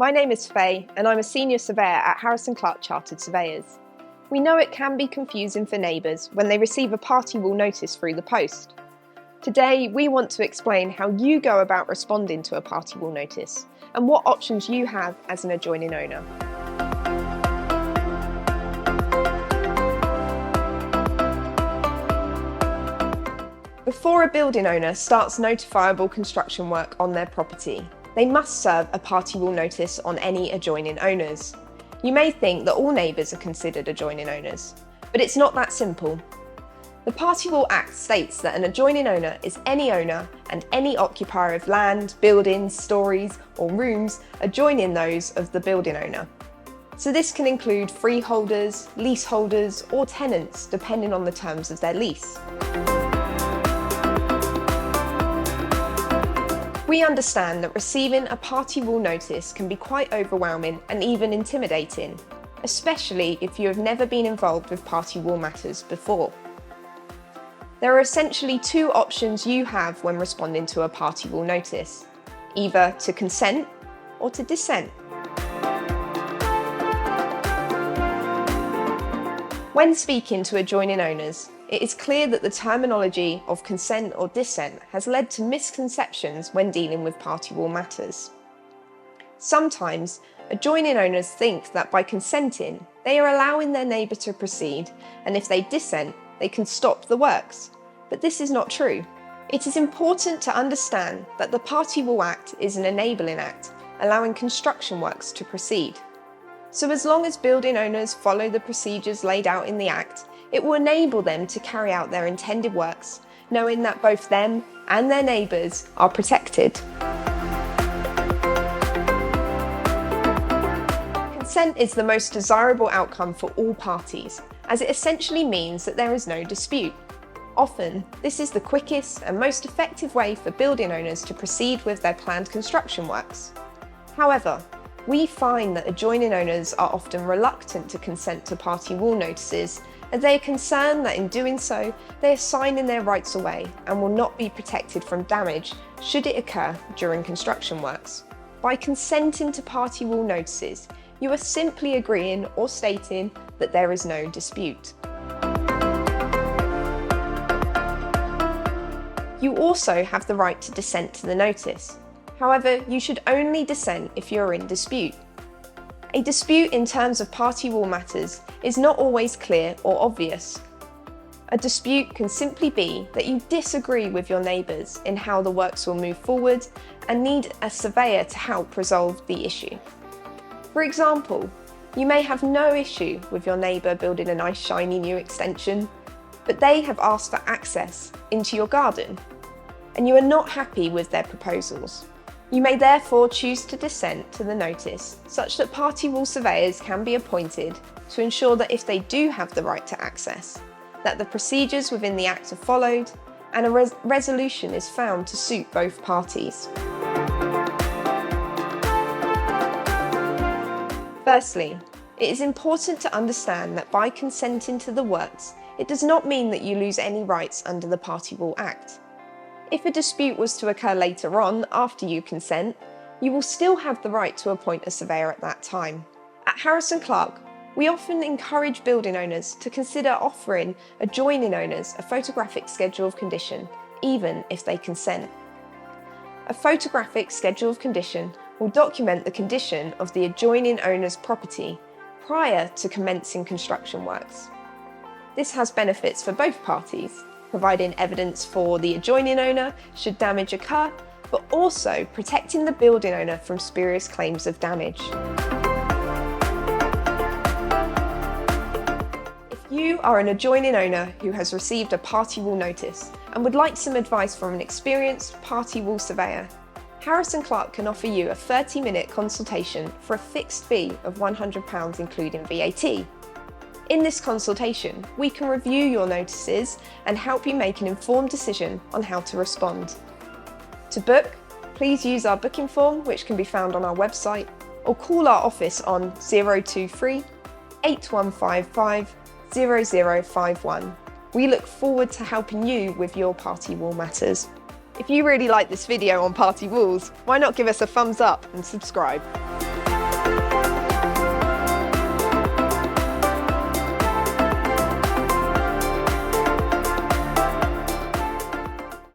My name is Faye and I'm a Senior Surveyor at Harrison Clarke Chartered Surveyors. We know it can be confusing for neighbours when they receive a party wall notice through the post. Today we want to explain how you go about responding to a party wall notice and what options you have as an adjoining owner. Before a building owner starts notifiable construction work on their property, they must serve a party wall notice on any adjoining owners. You may think that all neighbours are considered adjoining owners, but it's not that simple. The Party Wall Act states that an adjoining owner is any owner and any occupier of land, buildings, stories or rooms adjoining those of the building owner. So this can include freeholders, leaseholders or tenants depending on the terms of their lease. We understand that receiving a party wall notice can be quite overwhelming and even intimidating, especially if you have never been involved with party wall matters before. There are essentially two options you have when responding to a party wall notice, either to consent or to dissent. When speaking to adjoining owners, it is clear that the terminology of consent or dissent has led to misconceptions when dealing with party wall matters. Sometimes, adjoining owners think that by consenting, they are allowing their neighbour to proceed, and if they dissent, they can stop the works. But this is not true. It is important to understand that the Party Wall Act is an enabling act, allowing construction works to proceed. So as long as building owners follow the procedures laid out in the Act, it will enable them to carry out their intended works, knowing that both them and their neighbours are protected. Consent is the most desirable outcome for all parties, as it essentially means that there is no dispute. Often, this is the quickest and most effective way for building owners to proceed with their planned construction works. However, we find that adjoining owners are often reluctant to consent to party wall notices, as they are concerned that in doing so, they are signing their rights away and will not be protected from damage should it occur during construction works. By consenting to party wall notices, you are simply agreeing or stating that there is no dispute. You also have the right to dissent to the notice. However, you should only dissent if you're in dispute. A dispute in terms of party wall matters is not always clear or obvious. A dispute can simply be that you disagree with your neighbours in how the works will move forward and need a surveyor to help resolve the issue. For example, you may have no issue with your neighbour building a nice shiny new extension, but they have asked for access into your garden, and you are not happy with their proposals. You may therefore choose to dissent to the notice, such that party wall surveyors can be appointed to ensure that if they do have the right to access, that the procedures within the Act are followed and a resolution is found to suit both parties. Firstly, it is important to understand that by consenting to the works, it does not mean that you lose any rights under the Party Wall Act. If a dispute was to occur later on, after you consent, you will still have the right to appoint a surveyor at that time. At Harrison Clarke, we often encourage building owners to consider offering adjoining owners a photographic schedule of condition, even if they consent. A photographic schedule of condition will document the condition of the adjoining owner's property prior to commencing construction works. This has benefits for both parties, providing evidence for the adjoining owner should damage occur, but also protecting the building owner from spurious claims of damage. If you are an adjoining owner who has received a party wall notice and would like some advice from an experienced party wall surveyor, Harrison Clarke can offer you a 30-minute consultation for a fixed fee of £100 including VAT. In this consultation, we can review your notices and help you make an informed decision on how to respond. To book, please use our booking form, which can be found on our website, or call our office on 023 8155 0051. We look forward to helping you with your party wall matters. If you really like this video on party walls, why not give us a thumbs up and subscribe? you.